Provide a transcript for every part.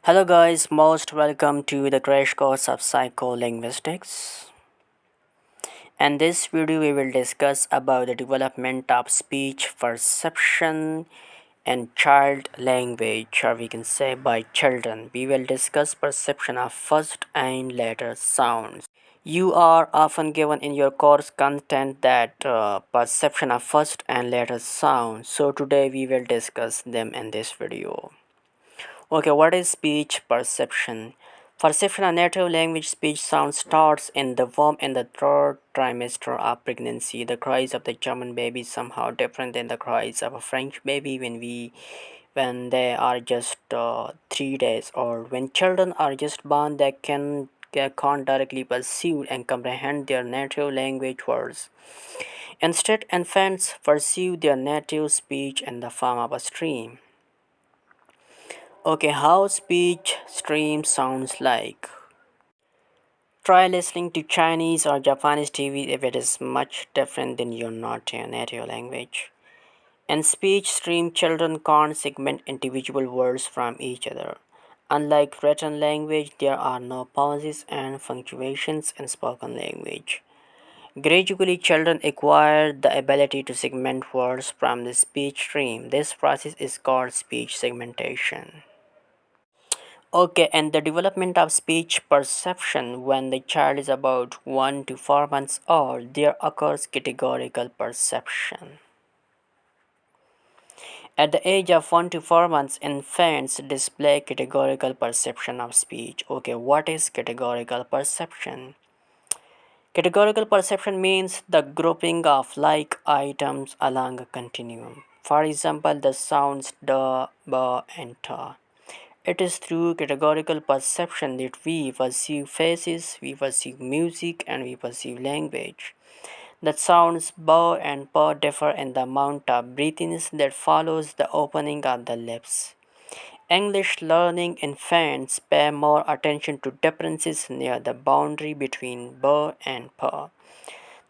Hello guys, most welcome to the crash course of psycholinguistics. And this video we will discuss about the development of speech perception and child language, or we can say by children. We will discuss perception of first and later sounds. You are often given in your course content that perception of first and later sounds. So today we will discuss them in this video. Okay, what is speech perception? Perception of native language speech sound starts in the womb in the third trimester of pregnancy. The cries of the German baby is somehow different than the cries of a French baby when they are just 3 days old. When children are just born, they can't directly perceive and comprehend their native language words. Instead, infants perceive their native speech in the form of a stream. Okay, how speech stream sounds like. Try listening to Chinese or Japanese TV if it is much different than your native language. In speech stream, children can't segment individual words from each other. Unlike written language, there are no pauses and punctuations in spoken language. Gradually, children acquire the ability to segment words from the speech stream. This process is called speech segmentation. Okay, and the development of speech perception when the child is about 1 to 4 months old, there occurs categorical perception. At the age of 1 to 4 months, infants display categorical perception of speech. Okay, what is categorical perception? Categorical perception means the grouping of like items along a continuum. For example, the sounds da, ba, and ta. It is through categorical perception that we perceive faces, we perceive music, and we perceive language. The sounds bow and paw differ in the amount of breathiness that follows the opening of the lips. English learning infants pay more attention to differences near the boundary between bow and paw.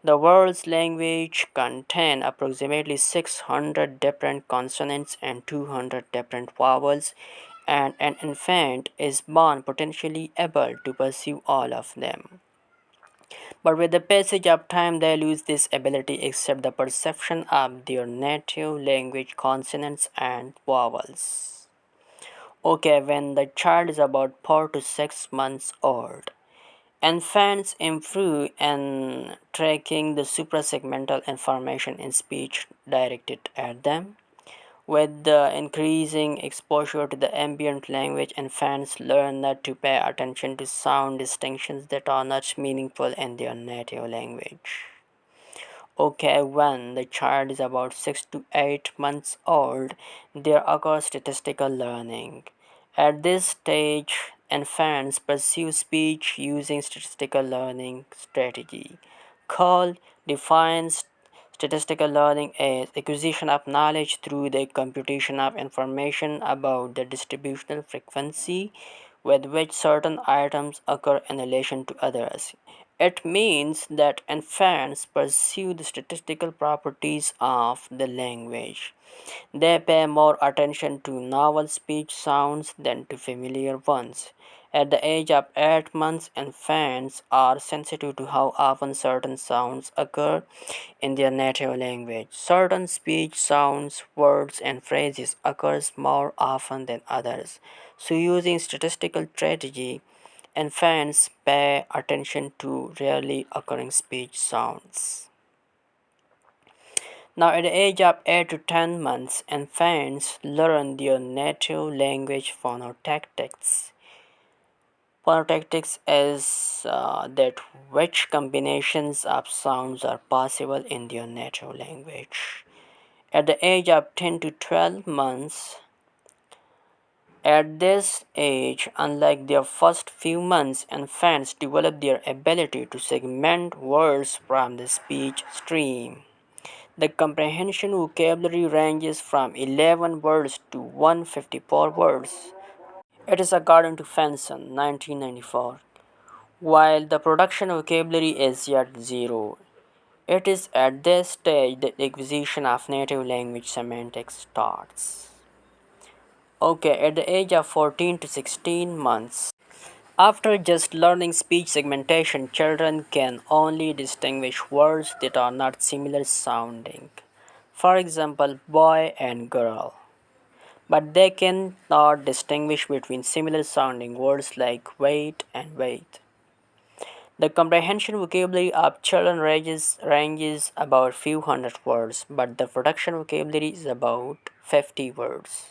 The world's language contains approximately 600 different consonants and 200 different vowels, and an infant is born potentially able to perceive all of them. But with the passage of time, they lose this ability except the perception of their native language consonants and vowels. Okay, when the child is about 4 to 6 months old, infants improve in tracking the suprasegmental information in speech directed at them. With the increasing exposure to the ambient language, infants learn not to pay attention to sound distinctions that are not meaningful in their native language. Okay, when the child is about 6 to 8 months old, there occurs statistical learning. At this stage, infants pursue speech using statistical learning strategy. Cole defines statistical learning as acquisition of knowledge through the computation of information about the distributional frequency with which certain items occur in relation to others. It means that infants pursue the statistical properties of the language. They pay more attention to novel speech sounds than to familiar ones. At the age of 8 months, infants are sensitive to how often certain sounds occur in their native language. Certain speech sounds, words, and phrases occurs more often than others. So, using statistical strategy, infants pay attention to rarely occurring speech sounds. Now, at the age of 8 to 10 months, infants learn their native language phonotactics. Phonotactics is that which combinations of sounds are possible in their native language. At the age of 10 to 12 months, at this age, unlike their first few months, infants develop their ability to segment words from the speech stream. The comprehension vocabulary ranges from 11 words to 154 words. It is according to Fenson, 1994. While the production vocabulary is yet zero, it is at this stage that the acquisition of native language semantics starts. Okay, at the age of 14 to 16 months. After just learning speech segmentation, children can only distinguish words that are not similar sounding. For example, boy and girl. But they cannot distinguish between similar sounding words like wait and wait. The comprehension vocabulary of children ranges about few hundred words, but the production vocabulary is about 50 words.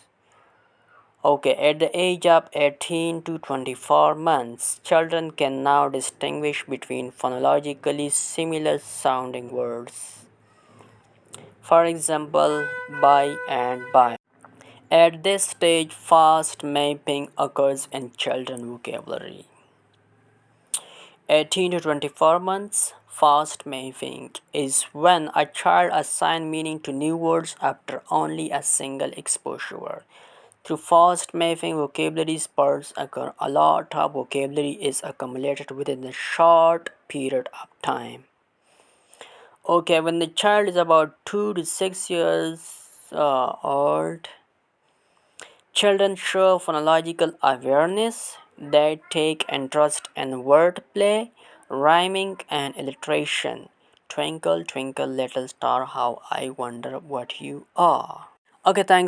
Okay, at the age of 18 to 24 months, children can now distinguish between phonologically similar sounding words. For example, buy and buy. At this stage, fast mapping occurs in children vocabulary. 18 to 24 months, fast mapping is when a child assigns meaning to new words after only a single exposure. Through fast mapping, vocabulary spurts occur. A lot of vocabulary is accumulated within a short period of time. Okay, when the child is about 2 to 6 years old, children show phonological awareness. They take interest in wordplay, rhyming, and alliteration. Twinkle, twinkle, little star, how I wonder what you are. Okay, thanks.